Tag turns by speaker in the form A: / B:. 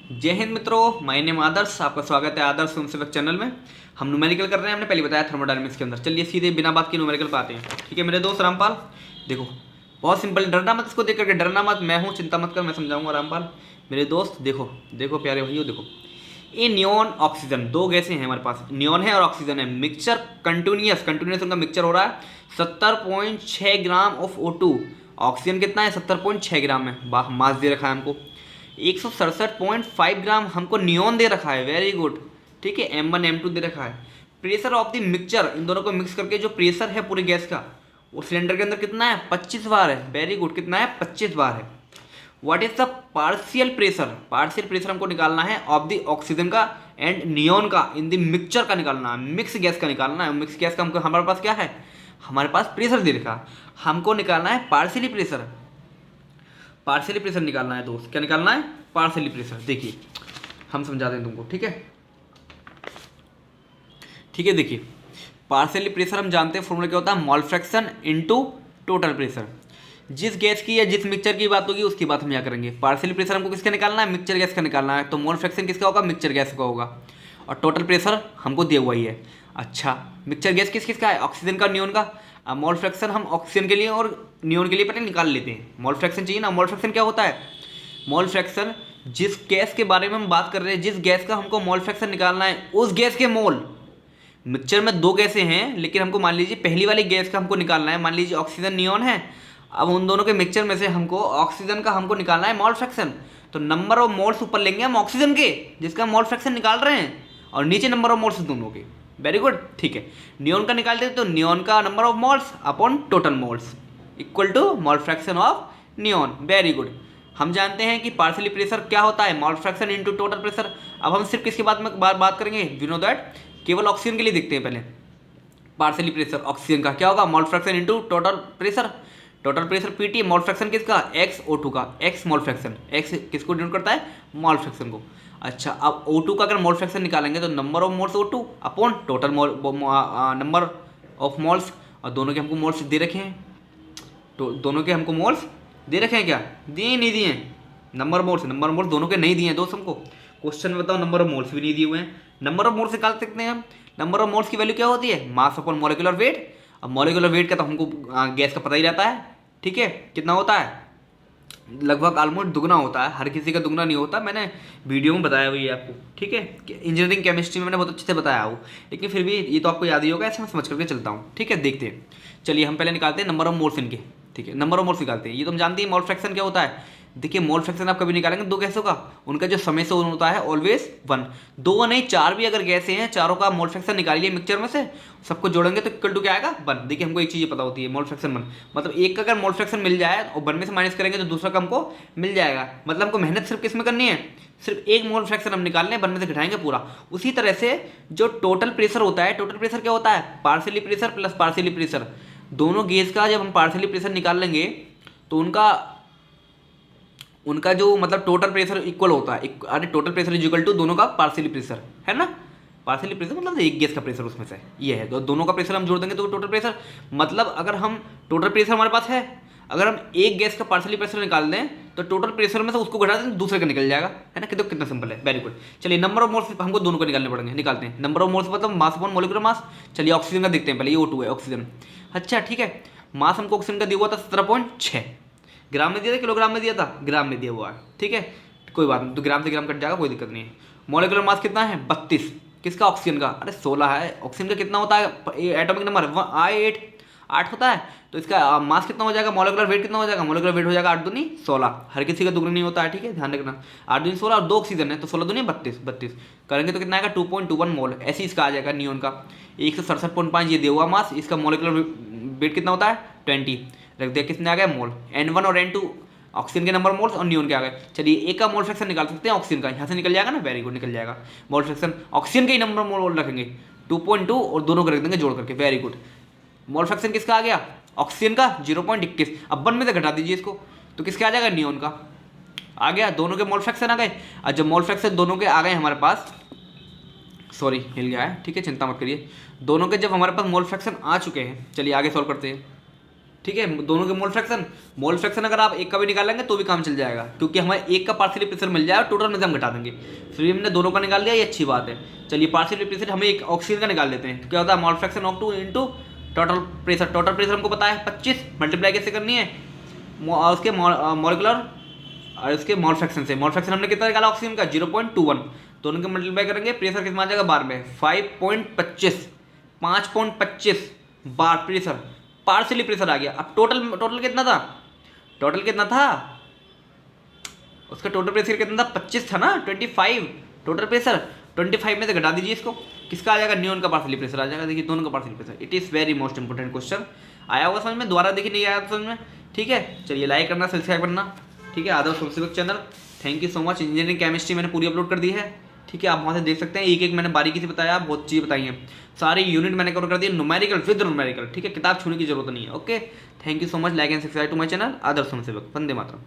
A: जय हिंद मित्रों, my name आदर्श। आपका स्वागत है आदर्श स्वयंसेवक चैनल में। हम न्यूमेरिकल कर रहे हैं। हमने पहले बताया थर्मोडायनामिक्स के अंदर। चलिए सीधे बिना बात के न्यूमेरिकल पे आते हैं। ठीक है मेरे दोस्त रामपाल, देखो बहुत सिंपल, डरना मत, इसको देख करके डरना मत। मैं हूँ, चिंता मत कर, मैं समझाऊंगा रामपाल। मेरे दोस्त देखो देखो प्यारे भाइयों, देखो ये नियोन ऑक्सीजन दो गैसें हैं हमारे पास, नियोन है और ऑक्सीजन है। मिक्सचर कंटिन्यूस कंटिन्यूस उनका मिक्सचर हो रहा है 70.6 ग्राम ऑफ O2। ऑक्सीजन कितना है? 70.6 ग्राम है। मास दे रखा है हमको 167.5 ग्राम, हमको नियोन दे रखा है। Very good. ठीक है, M1 M2 दे रखा है। प्रेशर ऑफ द मिक्सचर, इन दोनों को मिक्स करके जो प्रेशर है पूरी गैस का, वो सिलेंडर के अंदर कितना है? 25 बार है। वेरी गुड, कितना है? 25 बार है। What is the partial pressure? Partial pressure हमको निकालना है ऑफ द ऑक्सीजन का एंड नियोन का इन द मिक्सचर का निकालना है, मिक्स गैस का निकालना है। मिक्स गैस का हमको, हमारे पास क्या है? हमारे पास प्रेशर दे रखा, हमको निकालना है पार्शियली प्रेशर। पार्शियली प्रेशर निकालना है दोस्त। क्या निकालना है? Partially pressure. देखिए हम समझाते हैं तुमको। ठीक है, ठीक है। देखिए पार्शियली प्रेशर हम जानते हैं फॉर्मूला क्या होता है? Mole fraction into total pressure. जिस गैस की या जिस मिक्सचर की बात होगी उसकी बात हम यहाँ करेंगे। पार्शियली प्रेशर हमको किसका निकालना है? मिक्सचर गैस का निकालना है। तो मोल फ्रैक्शन किसका होगा? मिक्सचर गैस का होगा। और टोटल प्रेशर हमको दिया हुआ ही है। अच्छा, मिक्सचर गैस किस किसका है? ऑक्सीजन का, नियोन का। अब मोल फ्रैक्शन हम ऑक्सीजन के लिए और नियोन के लिए पहले निकाल लेते हैं। मोल फ्रैक्शन चाहिए ना। मोल फ्रैक्शन क्या होता है? मोल फ्रैक्शन, जिस गैस के बारे में हम बात कर रहे हैं, जिस गैस का हमको मोल फ्रैक्शन निकालना है, उस गैस के मोल। मिक्सचर में दो गैसें हैं, लेकिन हमको मान लीजिए पहली वाली गैस का हमको निकालना है। मान लीजिए ऑक्सीजन नियोन है। अब उन दोनों के मिक्सचर में से हमको ऑक्सीजन का हमको निकालना है मोल फ्रैक्शन। तो नंबर ऑफ मोल्स ऊपर लेंगे हम ऑक्सीजन के, जिसका मोल फ्रैक्शन निकाल रहे हैं, और नीचे नंबर ऑफ मोल्स दोनों के। Very good. ठीक है, नियोन का निकालते हैं तो नियोन का number of moles upon total moles equal to mole fraction of neon. Very good. हम जानते हैं कि पार्शियली प्रेशर क्या होता है? Mole fraction into total pressure. अब हम सिर्फ किसके बाद में बात करेंगे? यू नो दैट, केवल ऑक्सीजन के लिए देखते हैं पहले। पार्शियली प्रेशर ऑक्सीजन का क्या होगा? मोल fraction into total pressure. Total pressure PT, mole fraction किसका? XO2 का। एक्स मोल फ्रैक्शन, एक्स किसको डिनोट करता है? मोल फ्रैक्शन को। अच्छा, अब O2 का अगर मोल फ्रैक्शन निकालेंगे तो number of moles O2 upon total number of moles. और दोनों के हमको मोल्स दे रखे हैं। तो दोनों के हमको मोल्स दे रखे हैं क्या? दिए नहीं दिए? Number of moles, number of moles दोनों के नहीं दिए हैं दोस्त हमको। क्वेश्चन में बताओ, नंबर ऑफ मोल्स भी नहीं दिए हुए हैं। नंबर ऑफ मोल्स निकाल सकते हैं हम। नंबर ऑफ मोल्स की वैल्यू क्या होती है? Mass upon molecular weight. अब मॉलिक्यूलर वेट का तो हमको गैस का पता ही रहता है। ठीक है, कितना होता है? लगभग ऑलमोस्ट दुगना होता है। हर किसी का दुगना नहीं होता, मैंने वीडियो में बताया हुई है आपको। ठीक है, इंजीनियरिंग केमिस्ट्री में मैंने बहुत अच्छे से बताया हो, लेकिन फिर भी ये तो आपको याद ही होगा। ऐसे मैं समझ करके चलता हूँ। ठीक है, देखते हैं। चलिए हम पहले निकालते हैं नंबर ऑफ मोल्स इनके। ठीक है, नंबर ऑफ मोल्स निकालते हैं। ये तो हम जानते हैं मोल फ्रैक्शन क्या होता है। देखिए मोल फ्रैक्शन आप कभी निकालेंगे दो गैसों का, उनका जो समय से होता है ऑलवेज 1। दो नहीं, चार भी अगर गैसें हैं, चारों का मोल फ्रैक्शन निकालिए मिक्सचर में से, सबको जोड़ेंगे तो इक्वल टू क्या आएगा? 1। देखिए हमको एक चीज़ पता होती है, मोल फ्रैक्शन 1। मतलब एक का अगर मोल फ्रैक्शन मिल जाए और 1 में से माइनस करेंगे तो दूसरा का हमको मिल जाएगा। मतलब हमको मेहनत सिर्फ किस में करनी है? सिर्फ एक मोल फ्रैक्शन हम निकाल लें, 1 में से घटाएंगे पूरा। उसी तरह से जो टोटल प्रेशर होता है, टोटल प्रेशर क्या होता है? Partially pressure plus partially pressure. दोनों गैस का जब हम पार्शियली प्रेशर निकाल लेंगे तो उनका उनका जो मतलब टोटल प्रेशर इक्वल होता है। अरे total pressure is equal to दोनों का पार्शियली प्रेशर, है ना। पार्शियली प्रेशर मतलब एक गैस का प्रेशर उसमें से ये है, तो दोनों का प्रेशर हम जोड़ देंगे तो टोटल प्रेशर। मतलब अगर हम टोटल प्रेशर हमारे पास है, अगर हम एक गैस का पार्शियली प्रेशर निकाल दें तो टोटल प्रेशर में से उसको घटा दें, दूसरे का निकल जाएगा, है ना। कितना सिंपल है। Very good. चलिए नंबर ऑफ मोल्स हमको दोनों को निकालने पड़ेंगे, निकालते हैं। नंबर ऑफ मोल्स मतलब मास अपॉन मॉलिक्यूलर मास। चलिए ऑक्सीजन का देखते हैं पहले, ये O2 है ऑक्सीजन। अच्छा ठीक है, मास हमको ऑक्सीजन का दिया हुआ था 17.6 ग्राम में दिया था, किलोग्राम में दिया था? ग्राम में दिया हुआ है। ठीक है, कोई बात नहीं, तो ग्राम से ग्राम कट जाएगा, कोई दिक्कत नहीं है। मॉलिक्यूलर मास कितना है? 32। किसका? ऑक्सीजन का। अरे 16 है। ऑक्सीजन का कितना होता है एटॉमिक नंबर? 8 होता है। तो इसका मास कितना हो जाएगा? मॉलिक्यूलर वेट कितना हो जाएगा? मॉलिक्यूलर वेट हो जाएगा 8 दूनी 16। हर किसी का दुगना नहीं होता है, ठीक है, ध्यान रखना। 8 दूनी 16 और 2 ऑक्सीजन है तो 16 दूनी 32 करेंगे तो कितना आएगा? 2.21 मोल। ऐसे ही इसका आ जाएगा नियोन का। 167.5 ये दिया हुआ मास, इसका मॉलिक्यूलर वेट कितना होता है? 20। रख दिया, कितने आ गए? मोल। N1 और N2 ऑक्सीजन के नंबर मोल्स और नियोन के आ गए। चलिए एक का मोल फ्रैक्शन निकाल सकते हैं ऑक्सीजन का, यहाँ से निकल जाएगा ना। वेरी गुड, निकल जाएगा मोल फ्रैक्शन। ऑक्सीजन के ही नंबर मोल रखेंगे 2.2 और दोनों को रख देंगे जोड़ करके। Very good. मोल फ्रैक्शन किसका आ गया? ऑक्सीजन का 0.21। अब 1 में से घटा दीजिए इसको तो किसका आ जाएगा? नियोन का आ गया। दोनों के मोल फ्रैक्शन आ गए। और जब मोल फ्रैक्शन दोनों के आ गए हमारे पास, सॉरी हिल गया है, ठीक है, चिंता मत करिए। दोनों के जब हमारे पास मोल फ्रैक्शन आ चुके हैं, चलिए आगे सॉल्व करते हैं। ठीक है, दोनों के मोल फ्रैक्शन अगर आप एक का भी निकालेंगे तो भी काम चल जाएगा, क्योंकि हमें एक का पार्शियली प्रेशर मिल जाएगा, टोटल में से हम घटा देंगे। फिर हमने दोनों का निकाल लिया, ये अच्छी बात है। चलिए पार्शियली प्रेशर हमें एक ऑक्सीजन का निकाल लेते हैं, तो क्या होता है mole fraction of 2 into total pressure. Total pressure हमको पता है 25, मल्टीप्लाई कैसे करनी है उसके मॉलिकुलर और इसके मोल फ्रैक्शन से। मोल फ्रैक्शन हमने कितना निकाला ऑक्सीजन का 0.21, दोनों के मल्टीप्लाई करेंगे, प्रेशर कितना आ जाएगा बार में 5.25 बार प्रेशर, पार्शियली प्रेशर आ गया। अब टोटल कितना था, उसका टोटल प्रेशर कितना था 25 था ना, 25 टोटल प्रेशर, 25 में से घटा दीजिए इसको, किसका आ जाएगा न्यून का पार्शियली प्रेशर आ जाएगा। देखिए दोनों का partially pressure, it is very most important question. आया होगा समझ में, दोबारा देखिए नहीं आया समझ में, ठीक है। चलिए लाइक करना, सब्सक्राइब करना, ठीक है। Adarsh Homsevak channel, thank you so much. Engineering chemistry मैंने पूरी अपलोड कर दी है, ठीक है, आप वहाँ से देख सकते हैं। एक एक मैंने बारीकी से बताया, बहुत चीज़ बताई हैं, सारी यूनिट मैंने कवर कर दी, न्यूमेरिकल विद न्यूमेरिकल, ठीक है। किताब छूने की जरूरत नहीं है। Okay, thank you so much. Like and subscribe to my channel Adarsh Homsevak. Vande Mataram.